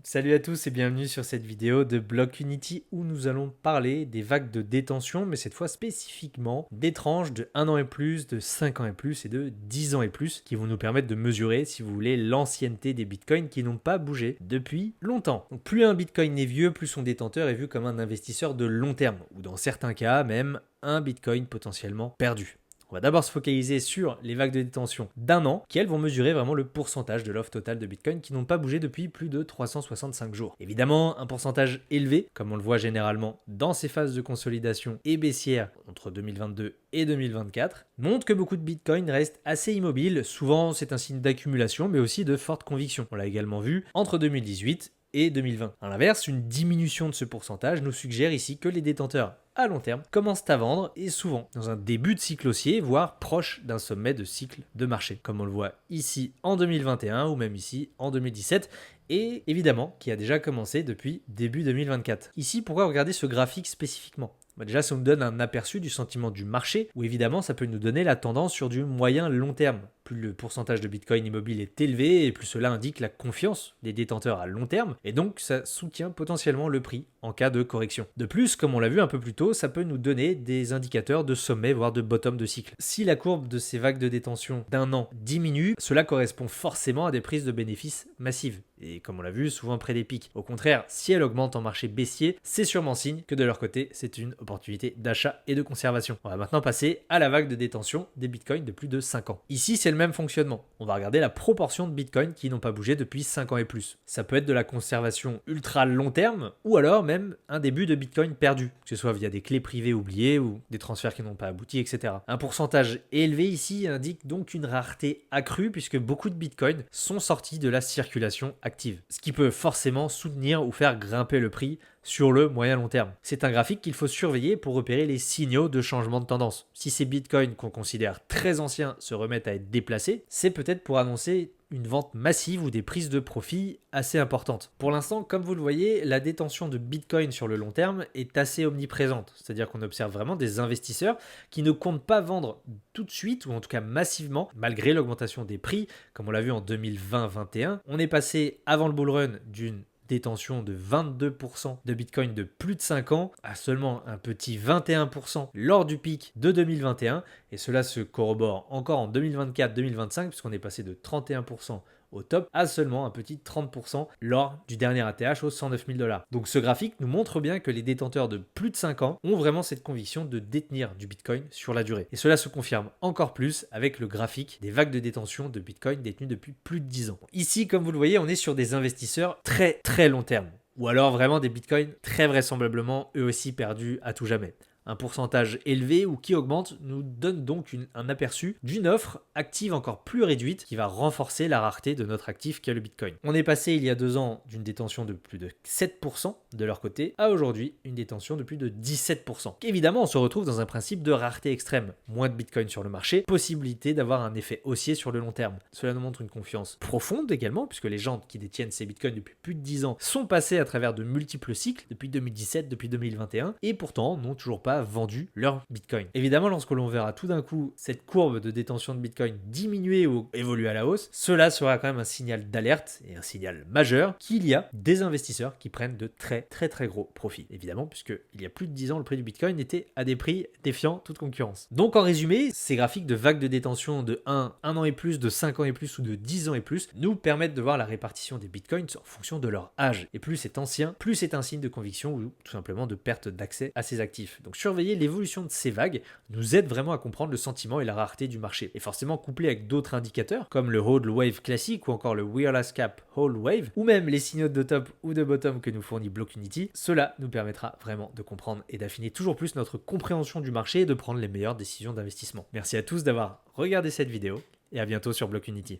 Salut à tous et bienvenue sur cette vidéo de Blockunity où nous allons parler des vagues de détention, mais cette fois spécifiquement des tranches de 1 an et plus, de 5 ans et plus et de 10 ans et plus qui vont nous permettre de mesurer, si vous voulez, l'ancienneté des bitcoins qui n'ont pas bougé depuis longtemps. Donc plus un bitcoin est vieux, plus son détenteur est vu comme un investisseur de long terme, ou dans certains cas même un bitcoin potentiellement perdu. On va d'abord se focaliser sur les vagues de détention d'un an, qui elles vont mesurer vraiment le pourcentage de l'offre totale de Bitcoin qui n'ont pas bougé depuis plus de 365 jours. Évidemment, un pourcentage élevé, comme on le voit généralement dans ces phases de consolidation et baissière entre 2022 et 2024, montre que beaucoup de Bitcoin restent assez immobiles. Souvent, c'est un signe d'accumulation, mais aussi de forte conviction. On l'a également vu entre 2018 et 2020. A l'inverse, une diminution de ce pourcentage nous suggère ici que les détenteurs à long terme commencent à vendre et souvent dans un début de cycle haussier, voire proche d'un sommet de cycle de marché, comme on le voit ici en 2021 ou même ici en 2017 et évidemment qui a déjà commencé depuis début 2024. Ici, pourquoi regarder ce graphique spécifiquement ? Déjà, ça nous donne un aperçu du sentiment du marché, où évidemment, ça peut nous donner la tendance sur du moyen long terme. Plus le pourcentage de Bitcoin immobile est élevé, et plus cela indique la confiance des détenteurs à long terme, et donc ça soutient potentiellement le prix en cas de correction. De plus, comme on l'a vu un peu plus tôt, ça peut nous donner des indicateurs de sommet, voire de bottom de cycle. Si la courbe de ces vagues de détention d'un an diminue, cela correspond forcément à des prises de bénéfices massives. Et comme on l'a vu, souvent près des pics. Au contraire, si elle augmente en marché baissier, c'est sûrement signe que de leur côté, c'est une opportunité d'achat et de conservation. On va maintenant passer à la vague de détention des bitcoins de plus de 5 ans. Ici, c'est le même fonctionnement. On va regarder la proportion de bitcoins qui n'ont pas bougé depuis 5 ans et plus. Ça peut être de la conservation ultra long terme ou alors même un début de bitcoin perdu, que ce soit via des clés privées oubliées ou des transferts qui n'ont pas abouti, etc. Un pourcentage élevé ici indique donc une rareté accrue puisque beaucoup de bitcoins sont sortis de la circulation active, ce qui peut forcément soutenir ou faire grimper le prix sur le moyen long terme. C'est un graphique qu'il faut surveiller pour repérer les signaux de changement de tendance. Si ces bitcoins qu'on considère très anciens se remettent à être déplacés, c'est peut-être pour annoncer une vente massive ou des prises de profit assez importantes. Pour l'instant, comme vous le voyez, la détention de Bitcoin sur le long terme est assez omniprésente. C'est-à-dire qu'on observe vraiment des investisseurs qui ne comptent pas vendre tout de suite, ou en tout cas massivement, malgré l'augmentation des prix, comme on l'a vu en 2020-21. On est passé avant le bull run d'une détention de 22% de Bitcoin de plus de 5 ans à seulement un petit 21% lors du pic de 2021 et cela se corrobore encore en 2024-2025 puisqu'on est passé de 31% au top à seulement un petit 30% lors du dernier ATH aux 109 000 $. Donc ce graphique nous montre bien que les détenteurs de plus de 5 ans ont vraiment cette conviction de détenir du Bitcoin sur la durée. Et cela se confirme encore plus avec le graphique des vagues de détention de Bitcoin détenues depuis plus de 10 ans. Ici, comme vous le voyez, on est sur des investisseurs très très long terme. Ou alors vraiment des Bitcoins très vraisemblablement eux aussi perdus à tout jamais. Un pourcentage élevé ou qui augmente nous donne donc un aperçu d'une offre active encore plus réduite qui va renforcer la rareté de notre actif qu'est le Bitcoin. On est passé il y a 2 ans d'une détention de plus de 7% de leur côté à aujourd'hui une détention de plus de 17%. Évidemment, on se retrouve dans un principe de rareté extrême. Moins de Bitcoin sur le marché, possibilité d'avoir un effet haussier sur le long terme. Cela nous montre une confiance profonde également puisque les gens qui détiennent ces Bitcoins depuis plus de 10 ans sont passés à travers de multiples cycles depuis 2017, depuis 2021 et pourtant n'ont toujours pas vendu leur Bitcoin. Évidemment, lorsque l'on verra tout d'un coup cette courbe de détention de Bitcoin diminuer ou évoluer à la hausse, cela sera quand même un signal d'alerte et un signal majeur qu'il y a des investisseurs qui prennent de très très très gros profits. Évidemment, puisque il y a plus de 10 ans, le prix du Bitcoin était à des prix défiant toute concurrence. Donc en résumé, ces graphiques de vagues de détention de 1 an et plus, de 5 ans et plus ou de 10 ans et plus nous permettent de voir la répartition des Bitcoins en fonction de leur âge. Et plus c'est ancien, plus c'est un signe de conviction ou tout simplement de perte d'accès à ces actifs. Donc surveiller l'évolution de ces vagues nous aide vraiment à comprendre le sentiment et la rareté du marché. Et forcément couplé avec d'autres indicateurs comme le Hodl Wave classique ou encore le Wireless Cap Hodl Wave ou même les signaux de top ou de bottom que nous fournit Blockunity, cela nous permettra vraiment de comprendre et d'affiner toujours plus notre compréhension du marché et de prendre les meilleures décisions d'investissement. Merci à tous d'avoir regardé cette vidéo et à bientôt sur Blockunity.